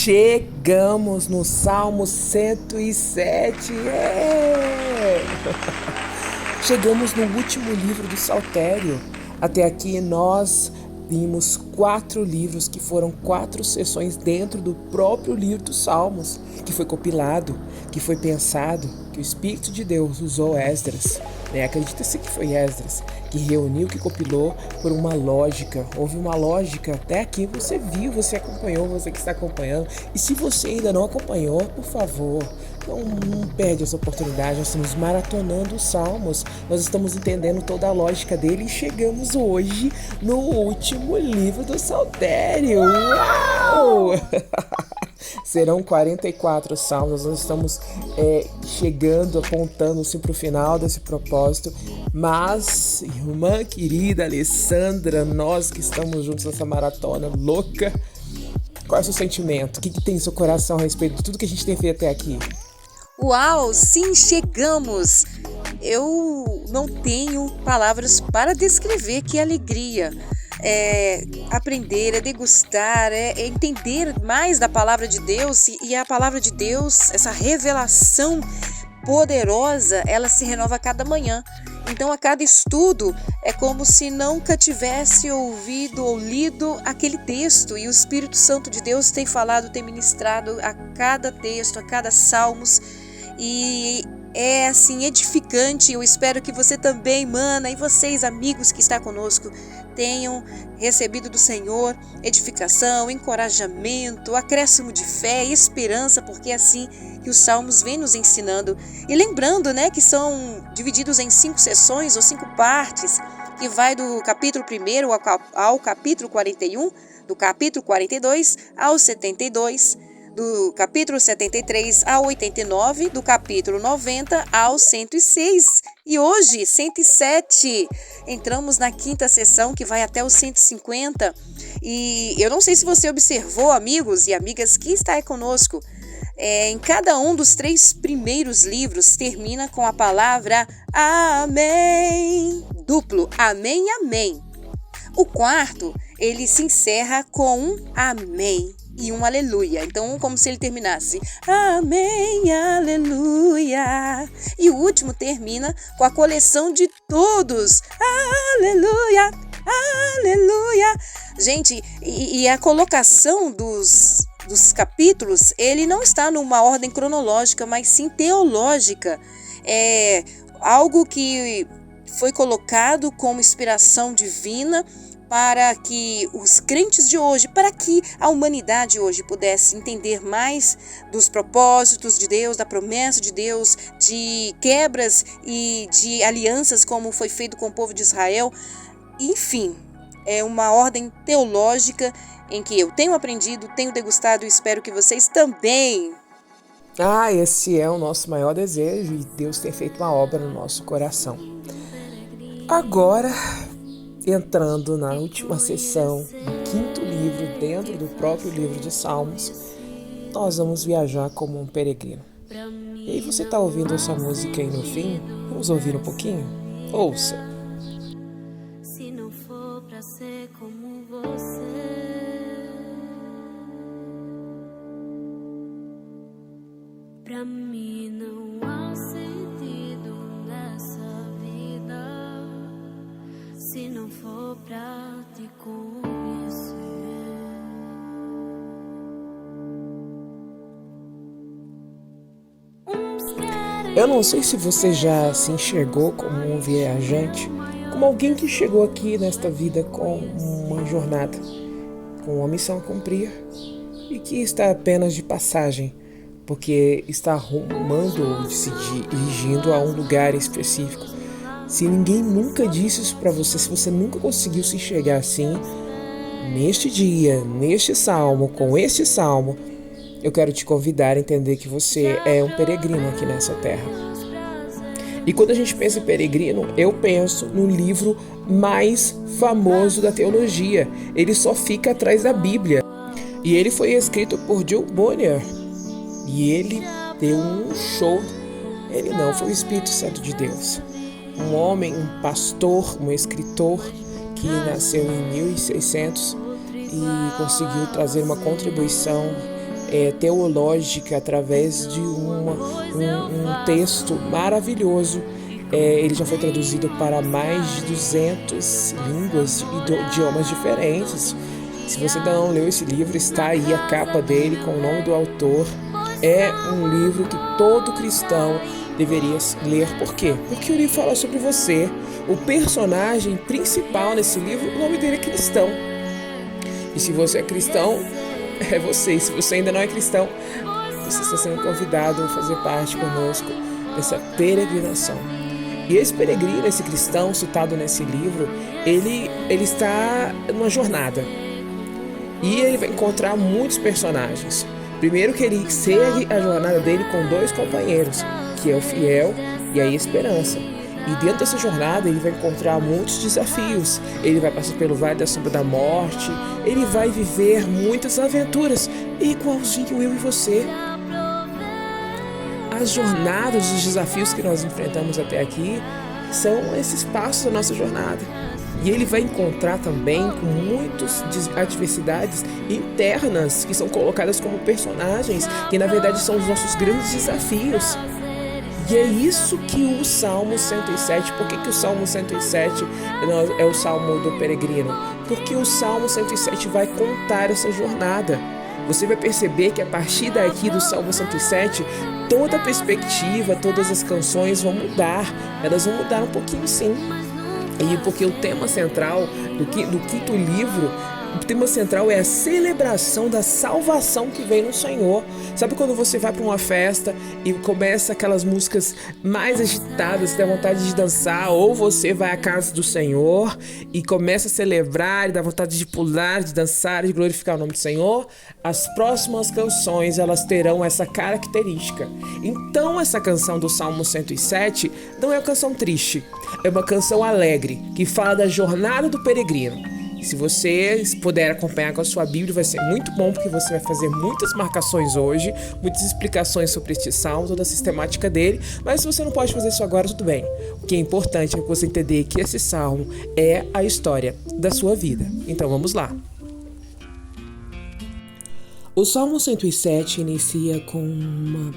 Chegamos no Salmo 107. Chegamos no último livro do Saltério. Até aqui nós vimos 4 livros que foram 4 sessões dentro do próprio livro dos Salmos, que foi compilado, que foi pensado, que o Espírito de Deus usou Esdras. Acredita-se que foi Esdras que reuniu, que compilou por uma lógica. Houve uma lógica. Até aqui você viu, você acompanhou, você que está acompanhando. E se você ainda não acompanhou, por favor, não perde essa oportunidade. Nós estamos maratonando os Salmos. Nós estamos entendendo toda a lógica dele e chegamos hoje no último livro do Saltério. Uau! Serão 44 salmos, nós estamos chegando, apontando-se para o final desse propósito. Mas, irmã querida Alessandra, nós que estamos juntos nessa maratona louca, qual é o seu sentimento? O que tem em seu coração a respeito de tudo que a gente tem feito até aqui? Uau, sim, chegamos! Eu não tenho palavras para descrever que alegria. Aprender, degustar, entender mais da palavra de Deus, e a palavra de Deus, essa revelação poderosa, ela se renova a cada manhã. Então a cada estudo é como se nunca tivesse ouvido ou lido aquele texto, e o Espírito Santo de Deus tem falado, tem ministrado a cada texto, a cada salmos, e é assim edificante. Eu espero que você também, mana, e vocês, amigos que estão conosco, tenham recebido do Senhor edificação, encorajamento, acréscimo de fé e esperança, porque é assim que os Salmos vêm nos ensinando. E lembrando, que são divididos em 5 sessões ou 5 partes, que vai do capítulo 1 ao capítulo 41, do capítulo 42 ao 72, do capítulo 73 ao 89, do capítulo 90 ao 106. E hoje, 107, entramos na 5ª sessão, que vai até o 150. E eu não sei se você observou, amigos e amigas que está aí conosco, em cada um dos 3 primeiros livros termina com a palavra Amém. Duplo, Amém, Amém. O 4, ele se encerra com um Amém e um aleluia. Então, como se ele terminasse amém, aleluia. E o último termina com a coleção de todos, aleluia, aleluia. Gente, e a colocação dos capítulos, ele não está numa ordem cronológica, mas sim teológica. É algo que foi colocado como inspiração divina para que os crentes de hoje, para que a humanidade hoje pudesse entender mais dos propósitos de Deus, da promessa de Deus, de quebras e de alianças como foi feito com o povo de Israel. Enfim, é uma ordem teológica em que eu tenho aprendido, tenho degustado e espero que vocês também. Esse é o nosso maior desejo, e Deus tem feito uma obra no nosso coração. Agora, entrando na última sessão, no 5º livro, dentro do próprio livro de Salmos, nós vamos viajar como um peregrino. E aí você está ouvindo essa música aí no fim? Vamos ouvir um pouquinho? Ouça. Se não for pra ser como você, pra mim não há sentido nessa vida. Se não for pra te conhecer. Eu não sei se você já se enxergou como um viajante, como alguém que chegou aqui nesta vida com uma jornada, com uma missão a cumprir, e que está apenas de passagem, porque está rumando ou se dirigindo a um lugar específico. Se ninguém nunca disse isso para você, se você nunca conseguiu se enxergar assim, neste dia, neste salmo, com este salmo, eu quero te convidar a entender que você é um peregrino aqui nessa terra. E quando a gente pensa em peregrino, eu penso no livro mais famoso da teologia. Ele só fica atrás da Bíblia. E ele foi escrito por John Bunyan. E ele deu um show. Ele não, foi o Espírito Santo de Deus. Um homem, um pastor, um escritor que nasceu em 1600 e conseguiu trazer uma contribuição teológica através de um texto maravilhoso. Ele já foi traduzido para mais de 200 línguas e idiomas diferentes. Se você ainda não leu esse livro, está aí a capa dele com o nome do autor. É um livro que todo cristão deveria ler. Por quê? Porque o livro fala sobre você. O personagem principal nesse livro, o nome dele é Cristão. E se você é cristão, é você. E se você ainda não é cristão, você está sendo convidado a fazer parte conosco dessa peregrinação. E esse peregrino, esse cristão citado nesse livro, ele está numa jornada. E ele vai encontrar muitos personagens. Primeiro que ele segue a jornada dele com 2 companheiros, que é o fiel e a esperança. E dentro dessa jornada ele vai encontrar muitos desafios. Ele vai passar pelo vale da sombra da morte. Ele vai viver muitas aventuras, igualzinho eu e você. As jornadas, os desafios que nós enfrentamos até aqui são esses passos da nossa jornada. E ele vai encontrar também com muitas adversidades internas que são colocadas como personagens, que na verdade são os nossos grandes desafios. E é isso que o Salmo 107, por que o Salmo 107 é o Salmo do peregrino? Porque o Salmo 107 vai contar essa jornada. Você vai perceber que a partir daqui do Salmo 107, toda a perspectiva, todas as canções vão mudar. Elas vão mudar um pouquinho, sim. E porque o tema central do quinto livro, o tema central é a celebração da salvação que vem no Senhor. Sabe quando você vai para uma festa e começa aquelas músicas mais agitadas, você tem vontade de dançar, ou você vai à casa do Senhor e começa a celebrar e dá vontade de pular, de dançar, de glorificar o nome do Senhor? As próximas canções, elas terão essa característica. Então essa canção do Salmo 107 não é uma canção triste, é uma canção alegre, que fala da jornada do peregrino. Se você puder acompanhar com a sua Bíblia, vai ser muito bom, porque você vai fazer muitas marcações hoje, muitas explicações sobre este salmo, toda a sistemática dele. Mas se você não pode fazer isso agora, tudo bem. O que é importante é você entender que esse salmo é a história da sua vida. Então vamos lá. O Salmo 107 inicia com uma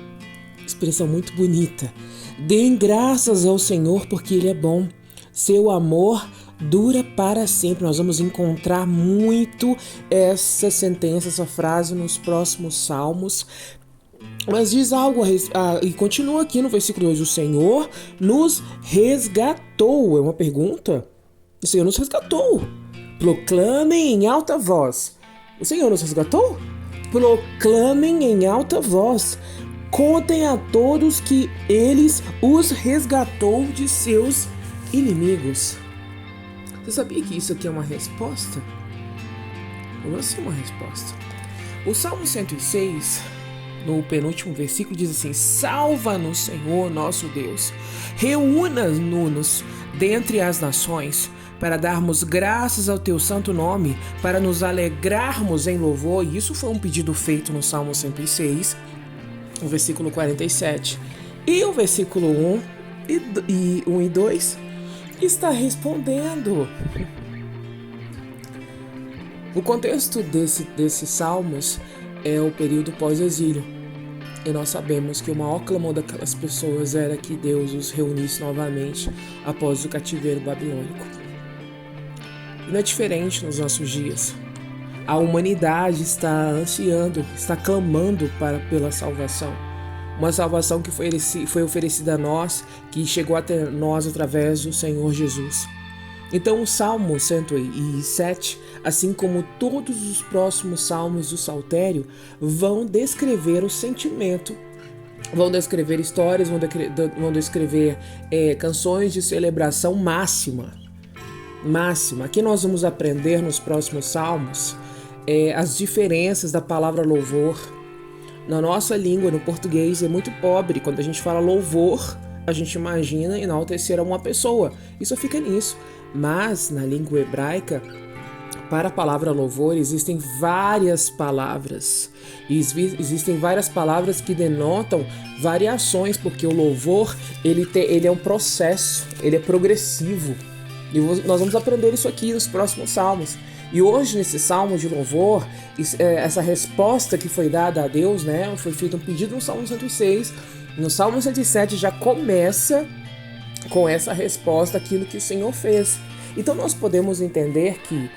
expressão muito bonita. Deem graças ao Senhor porque Ele é bom. Seu amor dura para sempre. Nós vamos encontrar muito essa sentença, essa frase nos próximos salmos. Mas diz algo, e continua aqui no versículo 2, o Senhor nos resgatou. É uma pergunta? O Senhor nos resgatou. Proclamem em alta voz. O Senhor nos resgatou? Proclamem em alta voz. Contem a todos que eles os resgatou de seus inimigos. Você sabia que isso aqui é uma resposta? Como assim uma resposta? O Salmo 106, no penúltimo versículo, diz assim: salva-nos, Senhor, nosso Deus. Reúna-nos dentre as nações, para darmos graças ao teu santo nome, para nos alegrarmos em louvor. E isso foi um pedido feito no Salmo 106, o versículo 47. E o versículo 1 e 2 está respondendo. O contexto desses salmos é o período pós-exílio. E nós sabemos que o maior clamor daquelas pessoas era que Deus os reunisse novamente após o cativeiro babilônico. E não é diferente nos nossos dias. A humanidade está ansiando, está clamando pela salvação. Uma salvação que foi oferecida a nós, que chegou até nós através do Senhor Jesus. Então o Salmo 107, assim como todos os próximos salmos do Saltério, vão descrever o sentimento, vão descrever histórias, vão descrever canções de celebração máxima. Aqui nós vamos aprender nos próximos salmos as diferenças da palavra louvor. Na nossa língua, no português, é muito pobre. Quando a gente fala louvor, a gente imagina enaltecer a uma pessoa. Isso fica nisso. Mas, na língua hebraica, para a palavra louvor, existem várias palavras. Existem várias palavras que denotam variações, porque o louvor, ele é um processo, ele é progressivo. E nós vamos aprender isso aqui nos próximos salmos. E hoje, nesse salmo de louvor, essa resposta que foi dada a Deus, né, foi feito um pedido no Salmo 106. No Salmo 107 já começa com essa resposta, aquilo que o Senhor fez. Então nós podemos entender que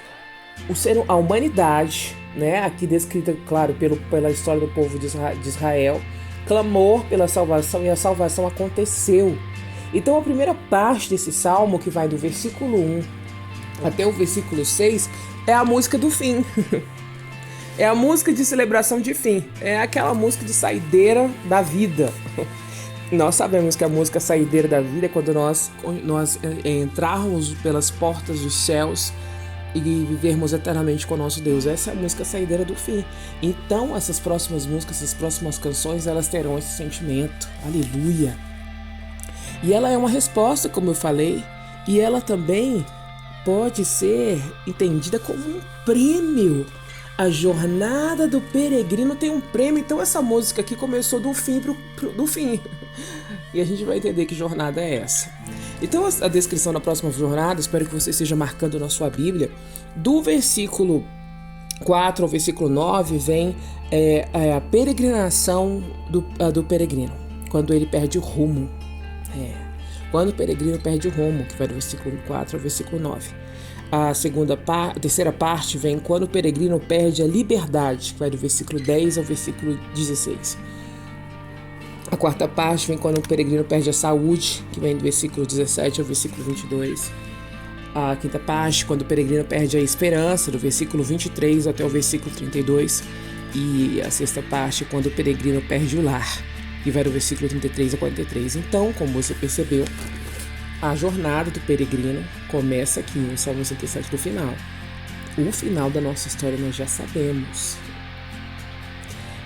a humanidade, né, aqui descrita, claro, pela história do povo de Israel, clamou pela salvação e a salvação aconteceu. Então a primeira parte desse salmo, que vai do versículo 1 até o versículo 6, é a música do fim. É a música de celebração de fim. É aquela música de saideira da vida. Nós sabemos que a música saideira da vida é quando nós entrarmos pelas portas dos céus e vivermos eternamente com o nosso Deus. Essa é a música saideira do fim. Então essas próximas músicas, essas próximas canções, elas terão esse sentimento. Aleluia! E ela é uma resposta, como eu falei, e ela também pode ser entendida como um prêmio. A jornada do peregrino tem um prêmio. Então essa música aqui começou do fim do fim. E a gente vai entender que jornada é essa. Então a descrição da próxima jornada, espero que você esteja marcando na sua Bíblia, do versículo 4 ao versículo 9 vem a peregrinação do peregrino, quando ele perde o rumo. Quando o peregrino perde o rumo, que vai do versículo 4 ao versículo 9. A terceira parte vem quando o peregrino perde a liberdade, que vai do versículo 10 ao versículo 16. A quarta parte vem quando o peregrino perde a saúde, que vem do versículo 17 ao versículo 22. A quinta parte, quando o peregrino perde a esperança, do versículo 23 até o versículo 32. E a sexta parte, quando o peregrino perde o lar, que vai do versículo 33 a 43. Então, como você percebeu, a jornada do peregrino começa aqui no Salmo 107 do final. O final da nossa história nós já sabemos.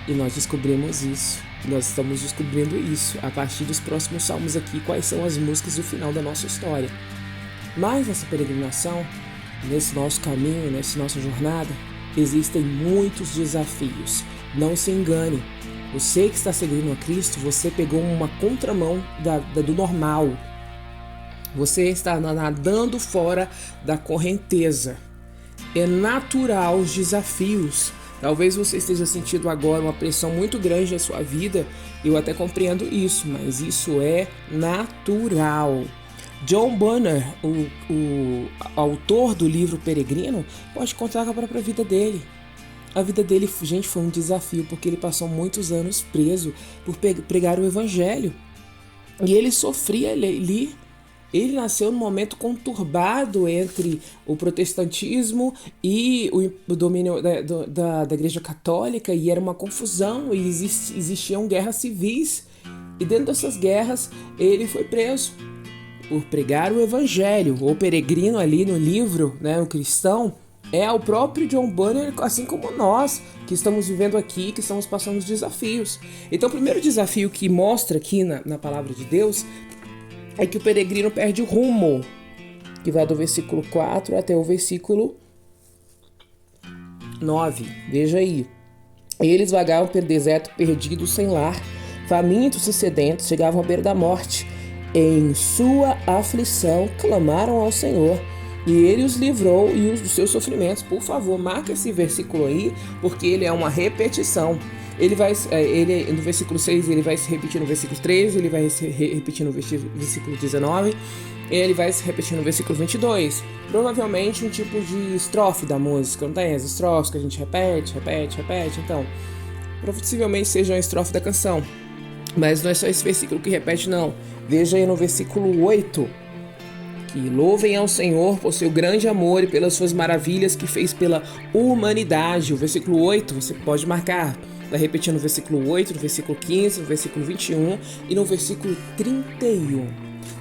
E nós descobrimos isso. Nós estamos descobrindo isso a partir dos próximos salmos aqui, quais são as músicas do final da nossa história. Mas nessa peregrinação, nesse nosso caminho, nessa nossa jornada, existem muitos desafios. Não se engane. Você que está seguindo a Cristo, você pegou uma contramão do normal. Você está nadando fora da correnteza. É natural os desafios. Talvez você esteja sentindo agora uma pressão muito grande na sua vida. Eu até compreendo isso, mas isso é natural. John Bunyan, o autor do livro Peregrino, pode contar com a própria vida dele. A vida dele, gente, foi um desafio, porque ele passou muitos anos preso por pregar o evangelho. E ele sofria ali. Ele nasceu num momento conturbado entre o protestantismo e o domínio da Igreja Católica, e era uma confusão, e existiam guerras civis. E dentro dessas guerras, ele foi preso por pregar o evangelho. O peregrino ali no livro, né, o cristão, é o próprio John Bunyan, assim como nós, que estamos vivendo aqui, que estamos passando os desafios. Então, o primeiro desafio que mostra aqui na palavra de Deus é que o peregrino perde o rumo, que vai do versículo 4 até o versículo 9. Veja aí. Eles vagavam pelo deserto perdidos, sem lar, famintos e sedentos, chegavam à beira da morte. Em sua aflição, clamaram ao Senhor, e ele os livrou dos seus sofrimentos. Por favor, marca esse versículo aí, porque ele é uma repetição. No versículo 6, ele vai se repetir no versículo 13, ele vai se repetir no versículo 19, ele vai se repetir no versículo 22. Provavelmente um tipo de estrofe da música, não tem as estrofes que a gente repete, então, possivelmente seja uma estrofe da canção. Mas não é só esse versículo que repete, não. Veja aí no versículo 8, que louvem ao Senhor por seu grande amor e pelas suas maravilhas que fez pela humanidade. O versículo 8, você pode marcar. Vai repetir no versículo 8, no versículo 15, no versículo 21 e no versículo 31.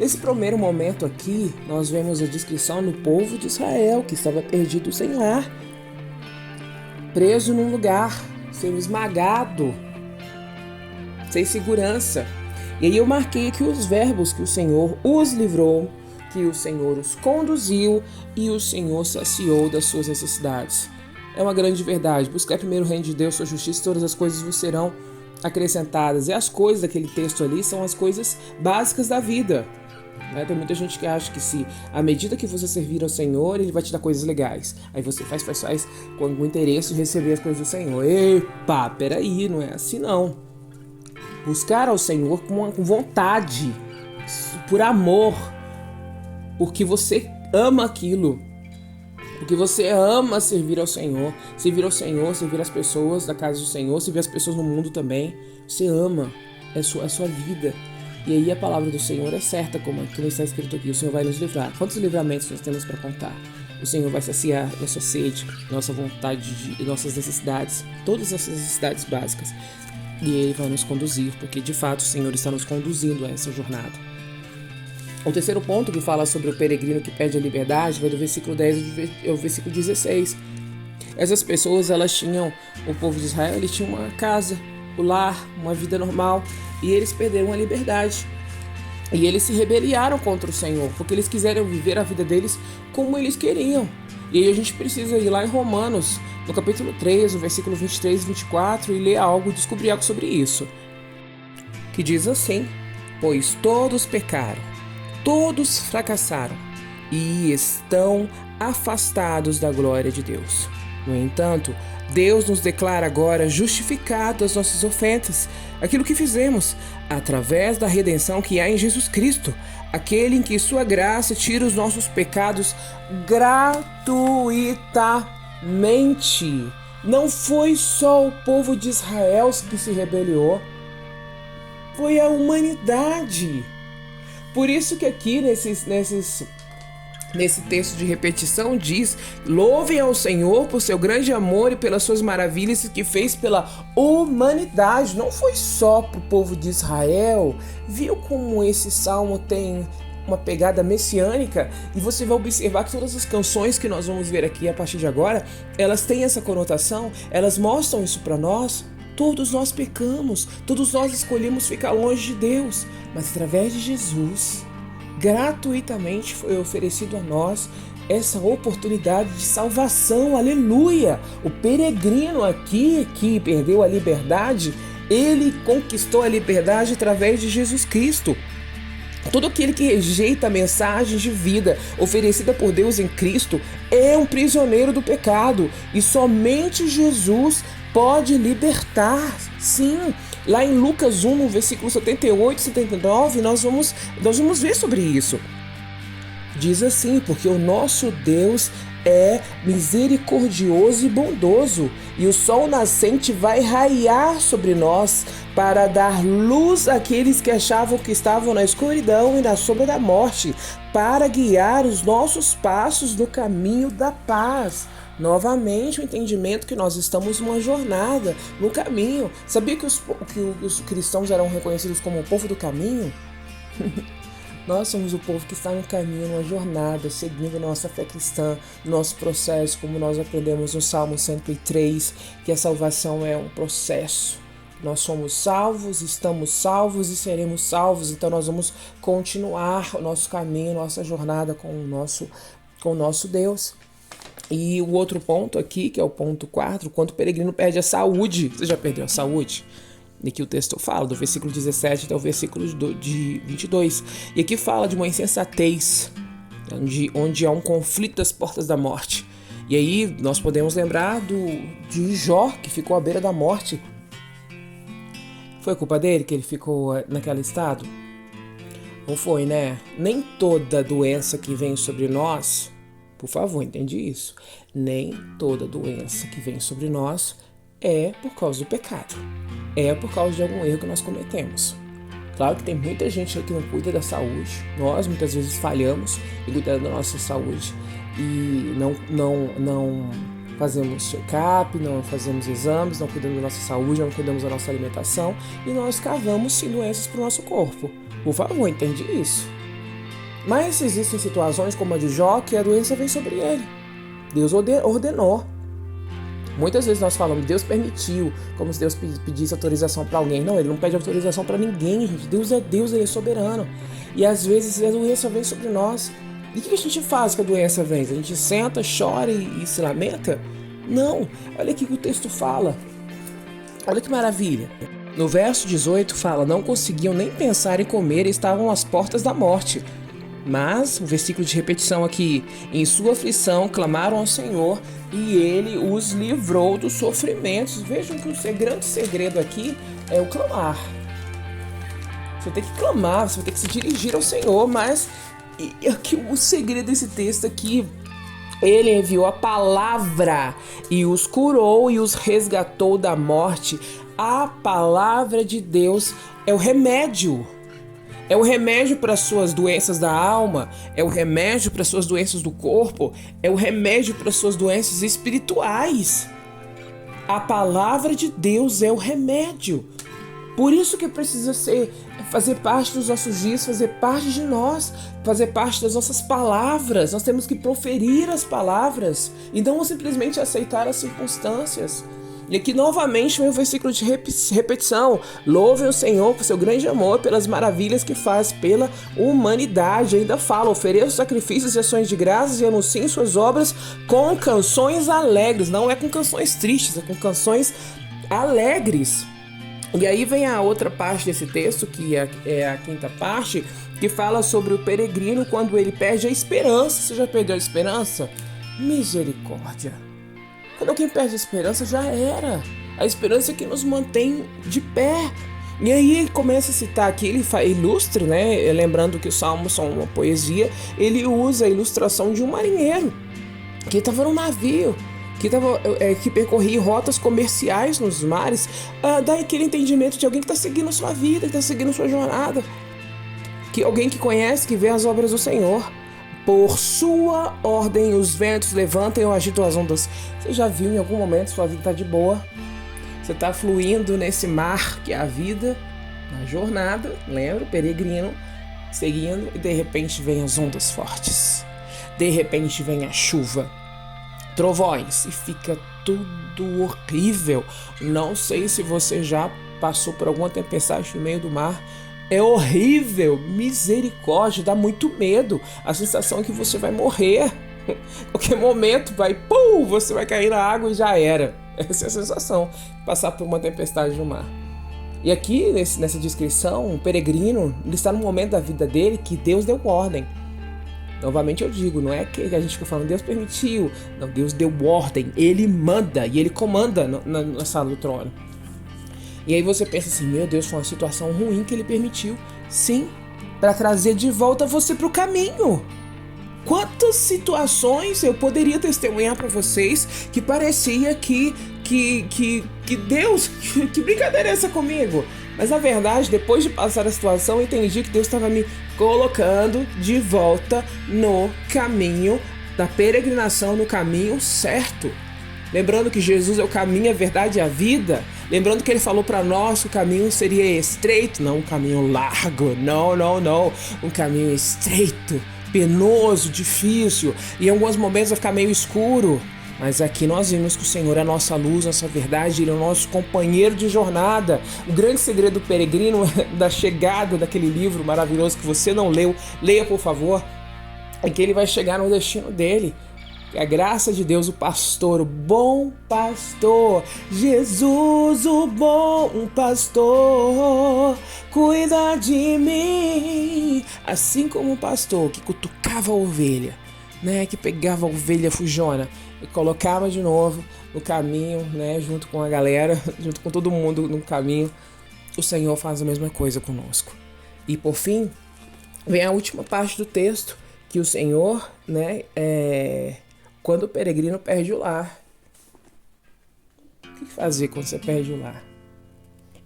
Nesse primeiro momento aqui, nós vemos a descrição do povo de Israel, que estava perdido sem lar, preso num lugar, sendo esmagado, sem segurança. E aí eu marquei aqui os verbos: que o Senhor os livrou, que o Senhor os conduziu e o Senhor saciou das suas necessidades. É uma grande verdade. Buscar primeiro o reino de Deus, sua justiça, todas as coisas vos serão acrescentadas. E as coisas daquele texto ali são as coisas básicas da vida. né? Tem muita gente que acha que se à medida que você servir ao Senhor, Ele vai te dar coisas legais. Aí você faz com o interesse de receber as coisas do Senhor. Epa, peraí, não é assim não. Buscar ao Senhor com vontade, por amor, porque você ama aquilo. Porque você ama servir ao Senhor, servir as pessoas da casa do Senhor, servir as pessoas no mundo também. Você ama, é a sua vida. E aí a palavra do Senhor é certa, como está escrito aqui. O Senhor vai nos livrar. Quantos livramentos nós temos para contar? O Senhor vai saciar nossa sede, nossa vontade, nossas necessidades, todas as necessidades básicas. E Ele vai nos conduzir, porque de fato o Senhor está nos conduzindo a essa jornada. O terceiro ponto que fala sobre o peregrino que perde a liberdade vai do versículo 10 ao versículo 16. Essas pessoas, o povo de Israel, eles tinham uma casa, o lar, uma vida normal, e eles perderam a liberdade. E eles se rebeliaram contra o Senhor, porque eles quiseram viver a vida deles como eles queriam. E aí a gente precisa ir lá em Romanos, no capítulo 3, no versículo 23 e 24, e ler algo, descobrir algo sobre isso. Que diz assim: pois todos pecaram, todos fracassaram e estão afastados da glória de Deus. No entanto, Deus nos declara agora justificado as nossas ofensas, aquilo que fizemos, através da redenção que há em Jesus Cristo, aquele em que sua graça tira os nossos pecados gratuitamente. Não foi só o povo de Israel que se rebeliou, foi a humanidade. Por isso que aqui nesse texto de repetição diz: louvem ao Senhor por seu grande amor e pelas suas maravilhas que fez pela humanidade. Não foi só para o povo de Israel. Viu como esse salmo tem uma pegada messiânica? E você vai observar que todas as canções que nós vamos ver aqui a partir de agora, elas têm essa conotação, elas mostram isso para nós. Todos nós pecamos, todos nós escolhemos ficar longe de Deus, mas através de Jesus, gratuitamente foi oferecido a nós essa oportunidade de salvação, aleluia! O peregrino aqui que perdeu a liberdade, ele conquistou a liberdade através de Jesus Cristo. Todo aquele que rejeita a mensagem de vida oferecida por Deus em Cristo é um prisioneiro do pecado, e somente Jesus pode libertar. Sim, lá em Lucas 1, no versículo 78 e 79, nós vamos ver sobre isso. Diz assim: porque o nosso Deus é misericordioso e bondoso, e o sol nascente vai raiar sobre nós para dar luz àqueles que achavam que estavam na escuridão e na sombra da morte, para guiar os nossos passos no caminho da paz. Novamente, o entendimento que nós estamos numa jornada, no caminho. Sabia que os cristãos eram reconhecidos como o povo do caminho? Nós somos o povo que está no caminho, numa jornada, seguindo a nossa fé cristã, nosso processo, como nós aprendemos no Salmo 103, que a salvação é um processo. Nós somos salvos, estamos salvos e seremos salvos, então nós vamos continuar o nosso caminho, nossa jornada com o nosso Deus. E o outro ponto aqui, que é o ponto 4, quando o peregrino perde a saúde. Você já perdeu a saúde? E aqui o texto fala, do versículo 17 até o versículo de 22. E aqui fala de uma insensatez, onde há um conflito das portas da morte. E aí nós podemos lembrar de Jó, que ficou à beira da morte. Foi culpa dele que ele ficou naquele estado? Não foi, né? Nem toda doença que vem sobre nós... Por favor, entende isso. Nem toda doença que vem sobre nós é por causa do pecado. É por causa de algum erro que nós cometemos. Claro que tem muita gente que não cuida da saúde. Nós muitas vezes falhamos em cuidar da nossa saúde. E não fazemos check-up, não fazemos exames, não cuidamos da nossa saúde, não cuidamos da nossa alimentação. E nós cavamos sim doenças para o nosso corpo. Por favor, entende isso. Mas existem situações como a de Jó, que a doença vem sobre ele. Deus ordenou. Muitas vezes nós falamos, Deus permitiu, como se Deus pedisse autorização para alguém. Não, Ele não pede autorização para ninguém, gente. Deus é Deus, Ele é soberano. E às vezes a doença vem sobre nós. E o que a gente faz com a doença vem? A gente senta, chora e se lamenta? Não. Olha aqui o que o texto fala. Olha que maravilha. No verso 18 fala: não conseguiam nem pensar em comer e estavam às portas da morte. Mas o versículo de repetição aqui: em sua aflição clamaram ao Senhor e ele os livrou dos sofrimentos. Vejam que o grande segredo aqui é o clamar. Você tem que clamar, você vai ter que se dirigir ao Senhor, mas aqui o segredo desse texto aqui: ele enviou a palavra e os curou e os resgatou da morte. A palavra de Deus é o remédio. É o remédio para as suas doenças da alma, é o remédio para as suas doenças do corpo, é o remédio para as suas doenças espirituais. A palavra de Deus é o remédio. Por isso que precisa fazer parte dos nossos dias, fazer parte de nós, fazer parte das nossas palavras. Nós temos que proferir as palavras e não simplesmente aceitar as circunstâncias. E aqui novamente vem o versículo de repetição: louvem o Senhor por seu grande amor, pelas maravilhas que faz pela humanidade. Ainda fala: ofereçam sacrifícios e ações de graças e anunciem suas obras com canções alegres. Não é com canções tristes, é com canções alegres. E aí vem a outra parte desse texto, que é a quinta parte, que fala sobre o peregrino quando ele perde a esperança. Você já perdeu a esperança? Misericórdia! Quando alguém perde a esperança, já era. A esperança é que nos mantém de pé. E aí ele começa a citar aqui, ele ilustra, né? Lembrando que os salmos são uma poesia, ele usa a ilustração de um marinheiro que estava num navio, que percorria rotas comerciais nos mares. Dá aquele entendimento de alguém que está seguindo a sua vida, que está seguindo a sua jornada, que alguém que conhece, que vê as obras do Senhor. Por sua ordem os ventos levantam ou agitam as ondas. Você já viu em algum momento sua vida está de boa? Você está fluindo nesse mar que é a vida, na jornada, lembra? Peregrino, seguindo, e de repente vem as ondas fortes. De repente vem a chuva, trovões, e fica tudo horrível. Não sei se você já passou por alguma tempestade no meio do mar. É horrível, misericórdia, dá muito medo. A sensação é que você vai morrer. Qualquer momento você vai cair na água e já era. Essa é a sensação, passar por uma tempestade no mar. E aqui, nessa descrição, o peregrino, ele está no momento da vida dele que Deus deu ordem. Novamente eu digo, não é que a gente fica falando Deus permitiu. Não, Deus deu ordem, Ele manda e Ele comanda na sala do trono. E aí você pensa assim: meu Deus, foi uma situação ruim que Ele permitiu. Sim, para trazer de volta você para o caminho. Quantas situações eu poderia testemunhar para vocês que parecia que Deus, que brincadeira é essa comigo? Mas na verdade, depois de passar a situação, eu entendi que Deus estava me colocando de volta no caminho da peregrinação, no caminho certo. Lembrando que Jesus é o caminho, a verdade e a vida. Lembrando que Ele falou para nós que o caminho seria estreito, não um caminho largo. Não. Um caminho estreito, penoso, difícil. E em alguns momentos vai ficar meio escuro. Mas aqui nós vimos que o Senhor é a nossa luz, nossa verdade, Ele é o nosso companheiro de jornada. O grande segredo do peregrino, da chegada daquele livro maravilhoso que você não leu, leia por favor, é que ele vai chegar no destino dele. A graça de Deus, o pastor, o bom pastor, Jesus, o bom pastor, cuida de mim. Assim como o pastor que cutucava a ovelha, né, que pegava a ovelha fujona e colocava de novo no caminho, né, junto com a galera, junto com todo mundo no caminho, o Senhor faz a mesma coisa conosco. E por fim, vem a última parte do texto, que o Senhor, né, quando o peregrino perde o lar. O que fazer quando você perde o lar?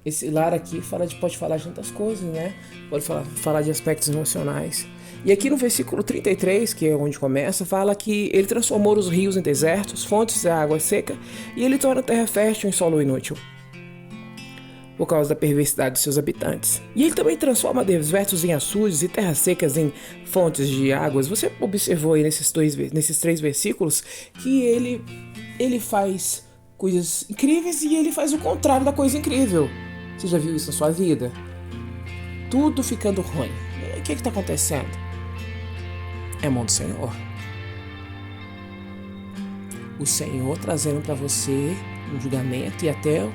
Esse lar aqui pode falar de tantas coisas, né? Pode falar de aspectos emocionais. E aqui no versículo 33, que é onde começa, fala que Ele transformou os rios em desertos, fontes de água seca, e Ele torna a terra fértil em solo inútil, por causa da perversidade de seus habitantes. E Ele também transforma desertos em açudes e terras secas em fontes de águas. Você observou aí nesses 3 versículos que ele faz coisas incríveis e Ele faz o contrário da coisa incrível. Você já viu isso na sua vida? Tudo ficando ruim. E o que está acontecendo? É a mão do Senhor. O Senhor trazendo para você um julgamento e até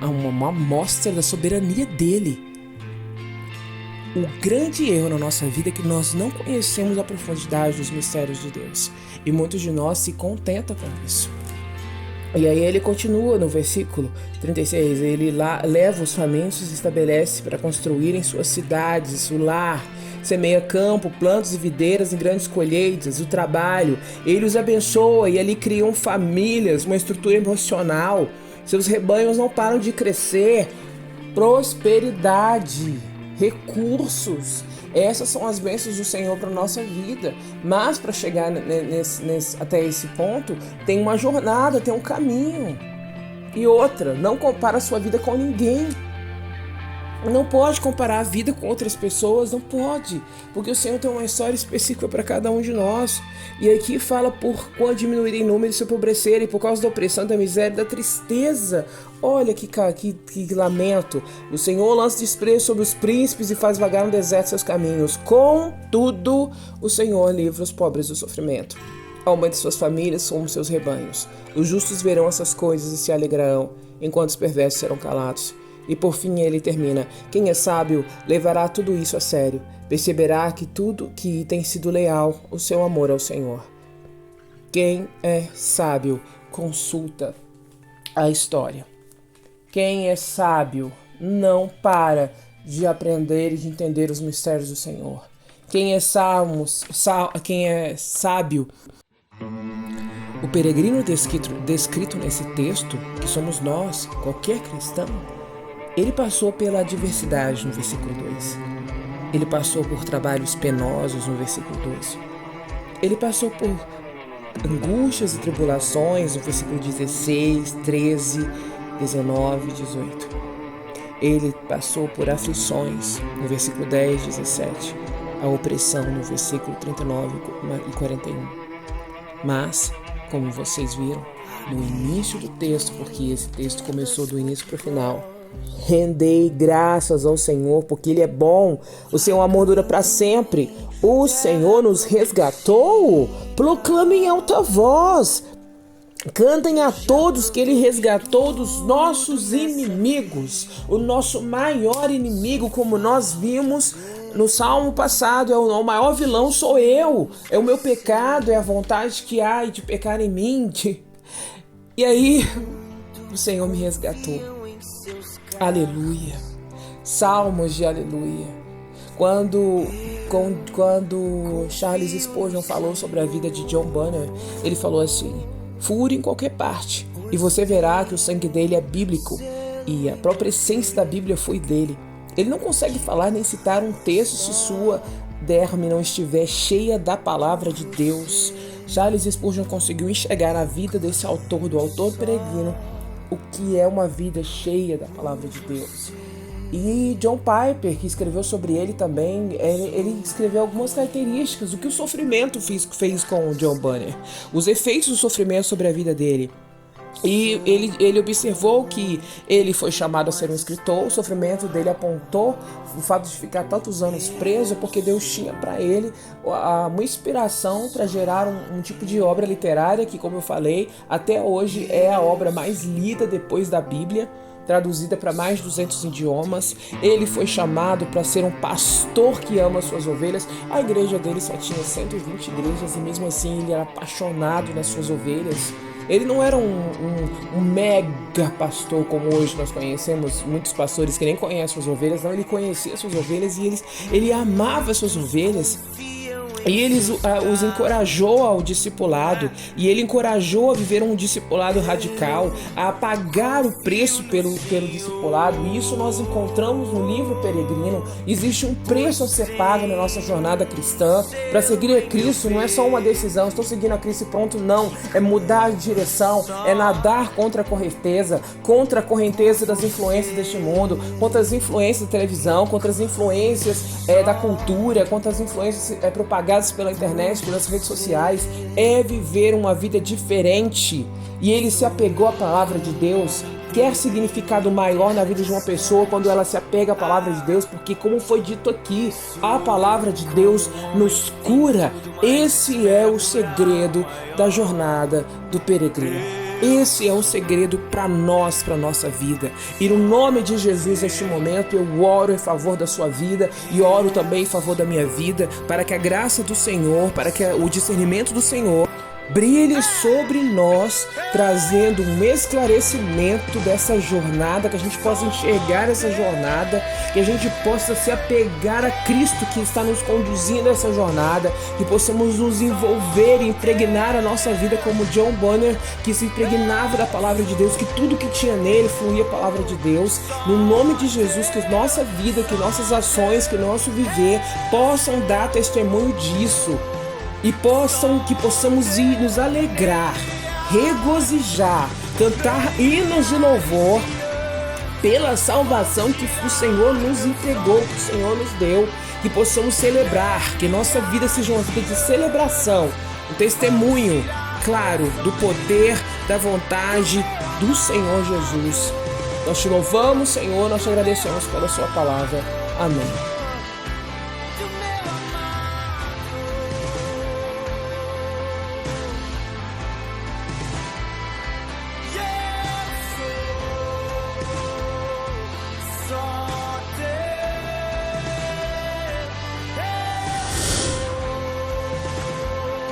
uma amostra da soberania dele. O grande erro na nossa vida é que nós não conhecemos a profundidade dos mistérios de Deus. E muitos de nós se contentam com isso. E aí ele continua no versículo 36, ele leva os famintos e estabelece para construírem suas cidades, o lar, semeia campo, plantas e videiras em grandes colheitas, o trabalho. Ele os abençoa e ali criam famílias, uma estrutura emocional. Seus rebanhos não param de crescer. Prosperidade, recursos. Essas são as bênçãos do Senhor para a nossa vida. Mas para chegar até esse ponto, tem uma jornada, tem um caminho. E outra, não compara a sua vida com ninguém. Não pode comparar a vida com outras pessoas, não pode. Porque o Senhor tem uma história específica para cada um de nós. E aqui fala por quando diminuírem em número e se empobrecerem por causa da opressão, da miséria, da tristeza. Olha que lamento. O Senhor lança desprezo sobre os príncipes e faz vagar no deserto seus caminhos. Contudo, o Senhor livra os pobres do sofrimento. Aumente suas famílias como seus rebanhos. Os justos verão essas coisas e se alegrarão, enquanto os perversos serão calados. E por fim ele termina: quem é sábio levará tudo isso a sério, perceberá que tudo que tem sido leal, o seu amor ao Senhor. Quem é sábio consulta a história. Quem é sábio não para de aprender e de entender os mistérios do Senhor. Quem é sábio, o peregrino descrito nesse texto, que somos nós, qualquer cristão, ele passou pela adversidade no versículo 2. Ele passou por trabalhos penosos no versículo 2. Ele passou por angústias e tribulações no versículo 16, 13, 19 e 18. Ele passou por aflições no versículo 10, 17. A opressão no versículo 39 e 41. Mas, como vocês viram, no início do texto, porque esse texto começou do início para o final, rendei graças ao Senhor, porque Ele é bom, o seu amor dura para sempre. O Senhor nos resgatou. Proclamem em alta voz. Cantem a todos que Ele resgatou dos nossos inimigos. O nosso maior inimigo, como nós vimos no salmo passado, o maior vilão sou eu. É o meu pecado, é a vontade que há de pecar em mim. E aí, o Senhor me resgatou. Aleluia. Salmos de aleluia. Quando Charles Spurgeon falou sobre a vida de John Bunyan, ele falou assim: fure em qualquer parte e você verá que o sangue dele é bíblico e a própria essência da Bíblia foi dele. Ele não consegue falar nem citar um texto se sua derme não estiver cheia da palavra de Deus. Charles Spurgeon conseguiu enxergar na vida desse autor, do autor peregrino, o que é uma vida cheia da palavra de Deus. E John Piper, que escreveu sobre ele também, ele escreveu algumas características do que o sofrimento fez com o John Bunyan, os efeitos do sofrimento sobre a vida dele. E ele observou que ele foi chamado a ser um escritor. O sofrimento dele apontou o fato de ficar tantos anos preso, porque Deus tinha para ele uma inspiração para gerar um tipo de obra literária que, como eu falei, até hoje é a obra mais lida depois da Bíblia, traduzida para mais de 200 idiomas. Ele foi chamado para ser um pastor que ama suas ovelhas. A igreja dele só tinha 120 igrejas e mesmo assim ele era apaixonado nas suas ovelhas. Ele não era um mega pastor como hoje nós conhecemos, muitos pastores que nem conhecem suas ovelhas. Não, ele conhecia suas ovelhas e ele amava suas ovelhas. E ele os encorajou ao discipulado, e ele encorajou a viver um discipulado radical, a pagar o preço pelo discipulado. E isso nós encontramos no livro Peregrino. Existe um preço a ser pago na nossa jornada cristã. Para seguir a Cristo não é só uma decisão, estou seguindo a Cristo e pronto, não. É mudar de direção, é nadar contra a correnteza das influências deste mundo, contra as influências da televisão, contra as influências da cultura, contra as influências propagadas pela internet, pelas redes sociais. É viver uma vida diferente. E ele se apegou à palavra de Deus. Quer significado maior na vida de uma pessoa quando ela se apega à palavra de Deus, porque, como foi dito aqui, a palavra de Deus nos cura. Esse é o segredo da jornada do peregrino. Esse é um segredo para nós, para nossa vida. E no nome de Jesus, neste momento, eu oro em favor da sua vida e oro também em favor da minha vida, para que a graça do Senhor, para que o discernimento do Senhor brilhe sobre nós, trazendo um esclarecimento dessa jornada, que a gente possa enxergar essa jornada, que a gente possa se apegar a Cristo que está nos conduzindo a essa jornada, que possamos nos envolver e impregnar a nossa vida como John Bunyan, que se impregnava da palavra de Deus, que tudo que tinha nele fluía a palavra de Deus. No nome de Jesus, que nossa vida, que nossas ações, que nosso viver possam dar testemunho disso. E que possamos ir nos alegrar, regozijar, cantar hinos de louvor pela salvação que o Senhor nos entregou, que o Senhor nos deu, que possamos celebrar, que nossa vida seja uma vida de celebração, um testemunho, claro, do poder, da vontade do Senhor Jesus. Nós te louvamos, Senhor, nós te agradecemos pela sua palavra. Amém.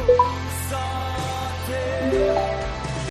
Thank you.